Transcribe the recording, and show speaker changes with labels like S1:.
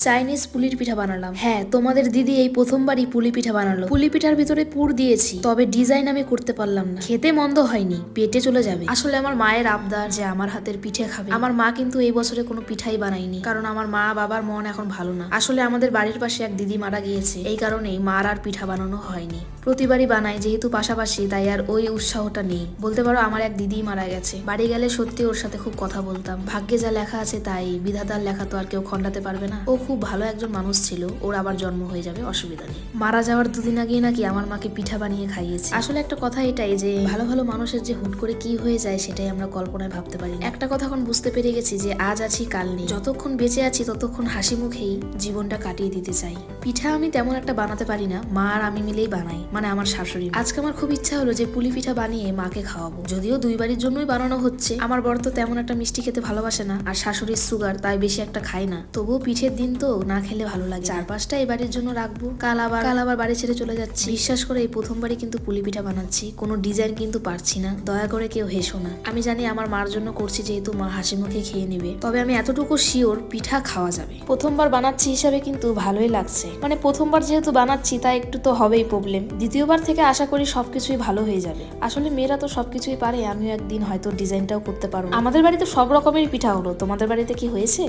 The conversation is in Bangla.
S1: চাইনিজ পুলির পিঠা বানালাম। হ্যাঁ, তোমাদের দিদি এই প্রথমবারই পুলি পিঠা বানালো। পুলি পিঠার ভিতরে পুর দিয়েছি, তবে ডিজাইন আমি করতে পারলাম না। খেতে মন্দ হয়নি, পেটে চলে যাবে। আসলে আমার মায়ের আবদার যে আমার হাতের পিঠে খাবে। আমার মা কিন্তু এই বছরে কোনো পিঠাই বানায়নি, কারণ আমার মা বাবার মন এখন ভালো না। আসলে আমাদের বাড়ির পাশে এক দিদি মারা গিয়েছে, এই কারণেই মার আর পিঠা বানানো হয়নি। প্রতিবারই বানাই, যেহেতু পাশাপাশি, তাই আর ওই উৎসাহটা নেই। বলতে পারো আমার এক দিদি মারা গেছে। বাড়ি গেলে সত্যি ওর সাথে খুব কথা বলতাম। ভাগ্যে যা লেখা আছে তাই, বিধাতার লেখা তো আর কেউ খণ্ডাতে পারবে না। ও খুব ভালো একজন মানুষ ছিল, ওর আবার জন্ম হয়ে যাবে, অসুবিধা নেই। মারা যাওয়ার দুদিন আগে নাকি আমার মাকে পিঠা বানিয়ে খাইয়েছে। আসলে একটা কথা এটাই যে ভালো ভালো মানুষের যে হুট করে কি হয়ে যায় সেটাই আমরা কল্পনায় ভাবতে পারি না। একটা কথা এখন বুঝতে পেরে গেছি যে আজ আছি কাল নেই। যতক্ষণ বেঁচে আছি ততক্ষণ হাসি মুখেই জীবনটা কাটিয়ে দিতে চাই। পিঠা আমি তেমন একটা বানাতে পারি না, মা আর আমি মিলেই বানাই, মানে আমার শাশুড়ি। আজকে আমার খুব ইচ্ছা হলো যে পুলি পিঠা বানিয়ে মাকে খাওয়াবো। যদিও দুই বাড়ির জন্যই বানানো হচ্ছে। আমার বর তো তেমন একটা মিষ্টি খেতে ভালোবাসে না, আর শাশুড়ির সুগার, তাই বেশি একটা খায় না। তবুও পিঠের দিন তো না খেলে ভালো লাগে। 4-5টা এই বাড়ির জন্য রাখবো, কাল আবার বাড়ি ছেড়ে চলে যাচ্ছি। বিশ্বাস করে এই প্রথমবারই কিন্তু পুলি পিঠা বানাচ্ছি, কোনো ডিজাইন কিন্তু পারছি না। দয়া করে কেউ হেসো না। আমি জানি আমার মার জন্য করছি, যেহেতু মা হাসি মুখে খেয়ে নেবে। তবে আমি এতটুকু শিওর পিঠা খাওয়া যাবে। প্রথমবার বানাচ্ছি হিসাবে কিন্তু ভালোই লাগছে। মানে প্রথমবার যেহেতু বানাচ্ছি তাই একটু তো হবেই প্রবলেম। দ্বিতীয়বার থেকে আশা করি সবকিছুই ভালো হয়ে যাবে। আসলে মেয়েরা তো সবকিছুই পারে, আমিও একদিন হয়তো ডিজাইনটাও করতে পারবো। আমাদের বাড়িতে সব রকমের পিঠা হলো, তোমাদের বাড়িতে কি হয়েছে?